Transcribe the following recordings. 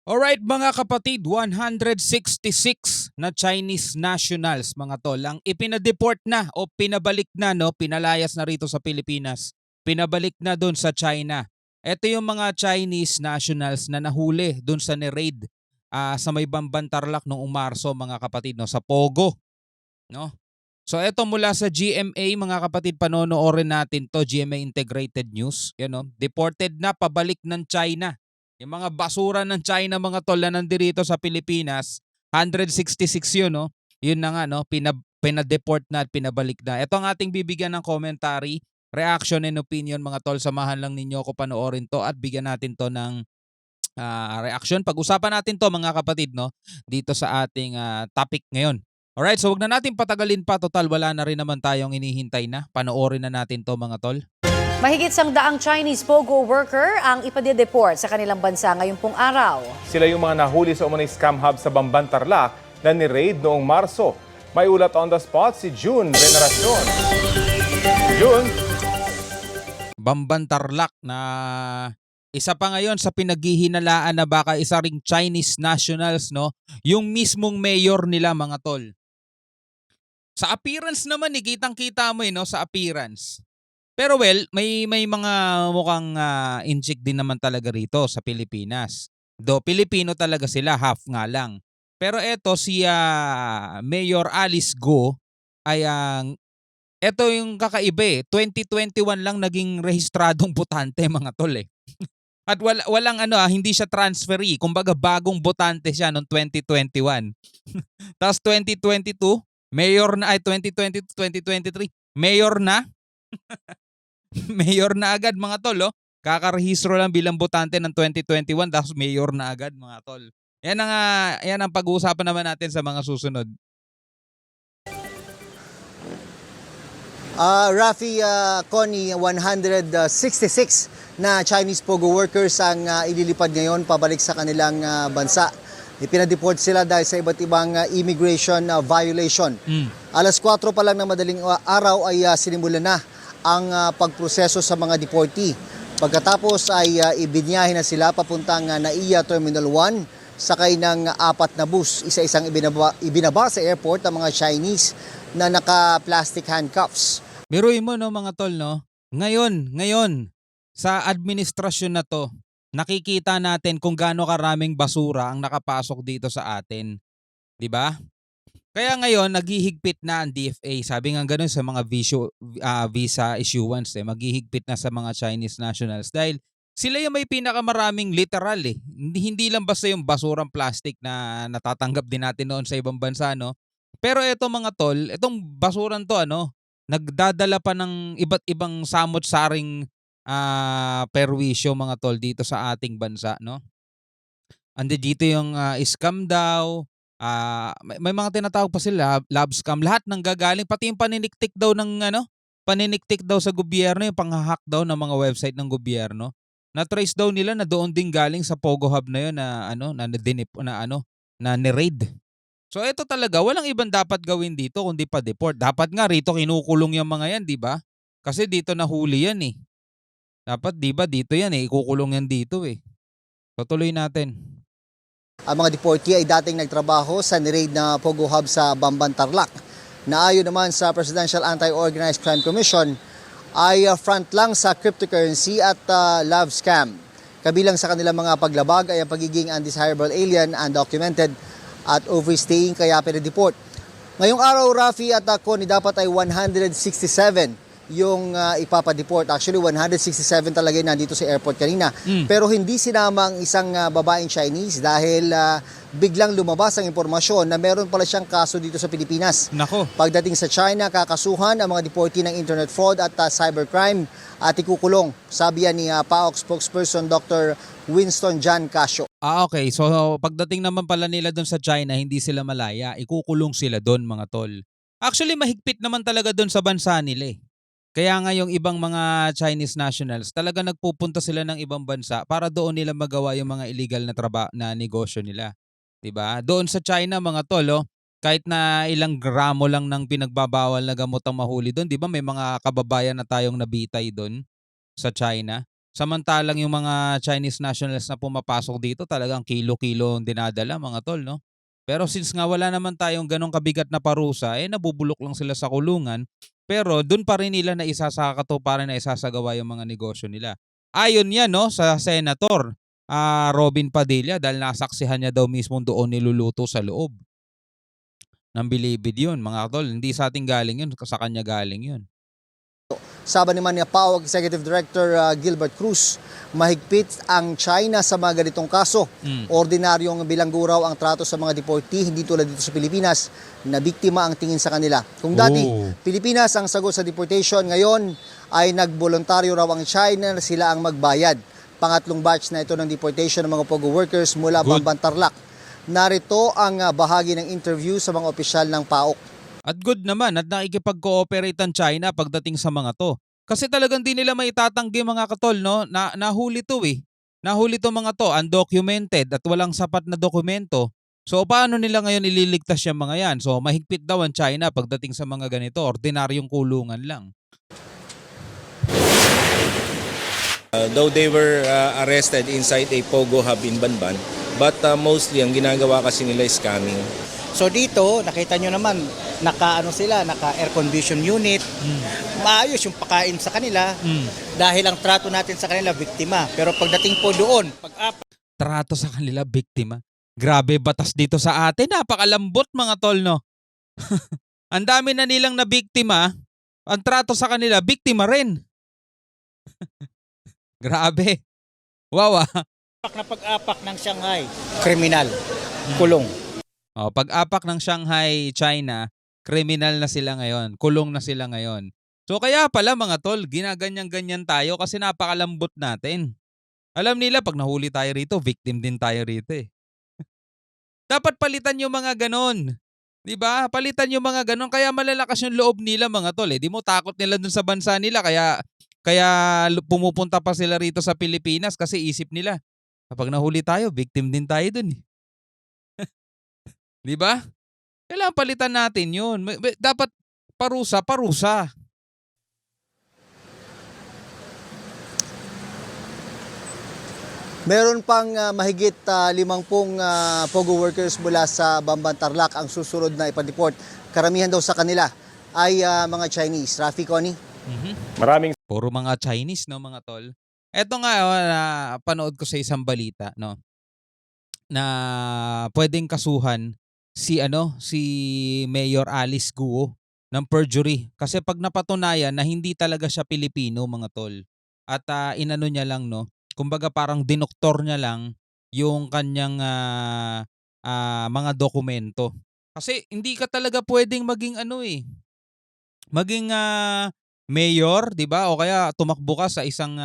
Alright mga kapatid, 166 na Chinese nationals mga tol ang ipinadeport na o pinabalik na, no, pinalayas na rito sa Pilipinas. Pinabalik na doon sa China. Ito yung mga Chinese nationals na nahuli doon sa ni-raid sa may Bamban Tarlac noong Marso mga kapatid, no, sa Pogo, no. So eto mula sa GMA mga kapatid, panonoorin natin to, GMA Integrated News. Yan, no, deported na pabalik ng China. Yung mga basura ng China mga tol na nandirito sa Pilipinas, 166 yun, no? Yun na nga, no? Pinadeport na at pinabalik na. Ito ang ating bibigyan ng commentary, reaction and opinion mga tol. Samahan lang ninyo ako panoorin to at bigyan natin to ng reaction. Pag-usapan natin to mga kapatid, no? Dito sa ating topic ngayon. Alright, so wag na natin patagalin pa. Total, wala na rin naman tayong inihintay na. Panoorin na natin to mga tol. Mahigit 100 Chinese POGO worker ang ipadedeport sa kanilang bansa ngayong pong araw. Sila yung mga nahuli sa umunay scam hub sa Bamban Tarlac na ni-raid noong Marso. May ulat on the spot si June Veneracion. June? Bamban Tarlac na isa pa ngayon sa pinaghihinalaan na baka isa ring Chinese nationals, no? Yung mismong mayor nila mga tol. Sa appearance naman, kitang-kita mo no, sa appearance. Pero well, may mga mukhang injik din naman talaga rito sa Pilipinas. Do Pilipino talaga sila, half nga lang. Pero eto si Mayor Alice Go ay eto yung kakaiba 2021 lang naging rehistradong botante mga tol eh. At walang hindi siya transferee. Kumbaga bagong botante siya noong 2021. Tapos 2022, mayor na, 2022, 2023, mayor na. Mayor na agad mga tol, oh. Kakarehistro lang bilang botante ng 2021 tapos mayor na agad mga tol. Yan ang pag-uusapan naman natin sa mga susunod. Rafi, Connie, 166 na Chinese POGO workers ang ililipad ngayon pabalik sa kanilang bansa. Ipinadeport sila dahil sa iba't ibang immigration violation. Alas 4 pa lang ng madaling araw ay sinimulan na ang pagproseso sa mga deportee. Pagkatapos ay ibinyahe na sila papuntang NAIA Terminal 1, sakay ng 4 na bus. Isa-isang ibinaba sa airport ang mga Chinese na naka-plastic handcuffs. Biruin mo no mga tol, no? Ngayon, sa administrasyon na to, nakikita natin kung gaano karaming basura ang nakapasok dito sa atin. 'Di ba? Kaya ngayon, naghihigpit na ang DFA. Sabi nga ganun sa mga visa issuance, maghihigpit na sa mga Chinese nationals dahil sila yung may pinakamaraming literal eh. Hindi lang basta yung basurang plastic na natatanggap din natin noon sa ibang bansa, no? Pero eto mga tol, etong basuran to nagdadala pa ng iba't ibang samot-saring perwisyo mga tol dito sa ating bansa, no? Andi dito yung scam daw, may mga tinatawag pa sila love scam. Lahat ng gagaling pati yung paniniktik daw ng paniniktik daw sa gobyerno, yung panghahack daw ng mga website ng gobyerno. Na-trace daw nila na doon din galing sa Pogo Hub na yun na ni-raid. So ito talaga, walang ibang dapat gawin dito kundi pa deport. Dapat nga rito kinukulong yung mga yan, di ba? Kasi dito nahuli yan eh. Dapat di ba dito yan eh, ikukulong yan dito eh. Tutuloy natin. Ang mga deportee ay dating nagtrabaho sa ni-raid na POGO Hub sa Bamban Tarlac. Naayon naman sa Presidential Anti-Organized Crime Commission ay front lang sa cryptocurrency at love scam. Kabilang sa kanilang mga paglabag ay ang pagiging undesirable alien, undocumented at overstaying kaya pinadeport. Ngayong araw, Rafi at Connie, dapat ay 167 yung ipapadeport. Actually, 167 talaga yung nandito sa airport kanina. Pero hindi sinama ang isang babaeng Chinese dahil biglang lumabas ang impormasyon na meron pala siyang kaso dito sa Pilipinas. Nako. Pagdating sa China, kakasuhan ang mga deportee ng internet fraud at cybercrime at ikukulong. Sabi yan ni PAOK spokesperson Dr. Winston John Casio. Okay. So pagdating naman pala nila doon sa China, hindi sila malaya. Ikukulong sila doon mga tol. Actually, mahigpit naman talaga doon sa bansa nila eh. Kaya nga yung ibang mga Chinese nationals, talaga nagpupunta sila ng ibang bansa para doon nila magawa yung mga illegal na negosyo nila. 'Di ba? Doon sa China mga tol, kahit na ilang gramo lang ng pinagbabawal na gamot ang mahuli doon, 'di ba? May mga kababayan na tayong nabitay doon sa China. Samantalang yung mga Chinese nationals na pumapasok dito talagang kilo-kilo ang dinadala mga tol, no? Pero since nga wala naman tayong ganong kabigat na parusa, nabubulok lang sila sa kulungan. Pero dun pa rin nila na isasakatuparan na isasagawa yung mga negosyo nila. Ayon yan, no, sa Senator Robin Padilla dahil nasaksihan niya daw mismo doon niluluto sa loob ng bilibid yun, mga tol. Hindi sa ating galing yun, sa kanya galing yun. Sabi naman ni PAO Executive Director Gilbert Cruz, mahigpit ang China sa mga ganitong kaso. Ordinaryong bilanggo raw ang trato sa mga deportee, hindi tulad dito sa Pilipinas na biktima ang tingin sa kanila. Kung dati, Pilipinas ang sagot sa deportation, ngayon ay nagboluntaryo raw ang China na sila ang magbayad. Pangatlong batch na ito ng deportation ng mga POGO workers mula Bamban Tarlac. Narito ang bahagi ng interview sa mga opisyal ng PAOK. At good naman at nakikipag-cooperate ang China pagdating sa mga to. Kasi talagang di nila maitatanggi mga katol, no? Nahuli to eh. Nahuli to mga to, undocumented at walang sapat na dokumento. So paano nila ngayon ililigtas yung mga yan? So mahigpit daw ang China pagdating sa mga ganito, ordinaryong kulungan lang. Though they were arrested inside a POGO hub in Banban, but mostly ang ginagawa kasi nila is scamming. So dito, nakita nyo naman, naka-air condition unit. Maayos yung pakain sa kanila dahil ang trato natin sa kanila, biktima. Pero pagdating po doon, Trato sa kanila, biktima. Grabe batas dito sa atin, napakalambot mga tol, no? Ang dami na nilang na biktima, ang trato sa kanila, biktima rin. Grabe. Wow na pag-apak ng Shanghai, kriminal, kulong. Pag-apak ng Shanghai, China, kriminal na sila ngayon. Kulong na sila ngayon. So kaya pala mga tol, ginaganyan-ganyan tayo kasi napakalambot natin. Alam nila pag nahuli tayo rito, victim din tayo rito eh. Dapat palitan yung mga ganon. Diba? Palitan yung mga ganon. Kaya malalakas yung loob nila mga tol eh. Di mo takot nila dun sa bansa nila. Kaya pumupunta pa sila rito sa Pilipinas kasi isip nila. Kapag nahuli tayo, victim din tayo dun eh. Di ba? Kailangan palitan natin yun. Dapat parusa. Meron pang mahigit 50 POGO workers mula sa Bamban Tarlac ang susunod na ipa-deport. Karamihan daw sa kanila ay mga Chinese. Rafi, Connie? Maraming Puro mga Chinese, no, mga tol. Eto nga, panood ko sa isang balita, no, na pwedeng kasuhan si Mayor Alice Guo ng perjury. Kasi pag napatunayan na hindi talaga siya Pilipino, mga tol, at inano niya lang, no, kumbaga parang dinoktor niya lang yung kanyang mga dokumento. Kasi hindi ka talaga pwedeng maging maging mayor, 'di ba? O kaya tumakbo ka sa isang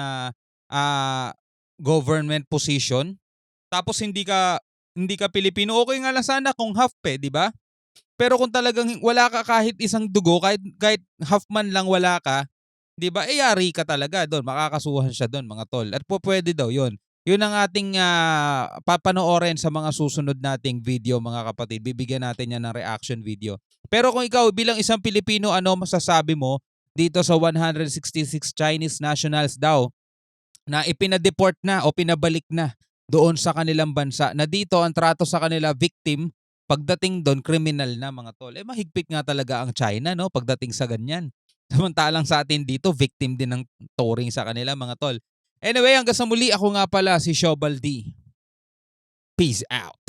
government position tapos hindi ka Pilipino. Okay nga lang sana kung half 'di ba? Pero kung talagang wala ka kahit isang dugo, kahit half man lang wala ka, 'di ba? Yari ka talaga doon, makakasuhan siya doon, mga tol. At pwede daw 'yon. 'Yun ang ating papanoorin sa mga susunod nating video, mga kapatid. Bibigyan natin yan ng reaction video. Pero kung ikaw bilang isang Pilipino, ano masasabi mo dito sa 166 Chinese nationals daw na ipinadeport na o pinabalik na doon sa kanilang bansa, na dito ang trato sa kanila victim, pagdating doon criminal na, mga tol. Mahigpit nga talaga ang China, no, pagdating sa ganyan. Samantalang sa atin dito, victim din ng touring sa kanila, mga tol. Anyway, hanggang sa muli, ako nga pala si Shobal D. Peace out.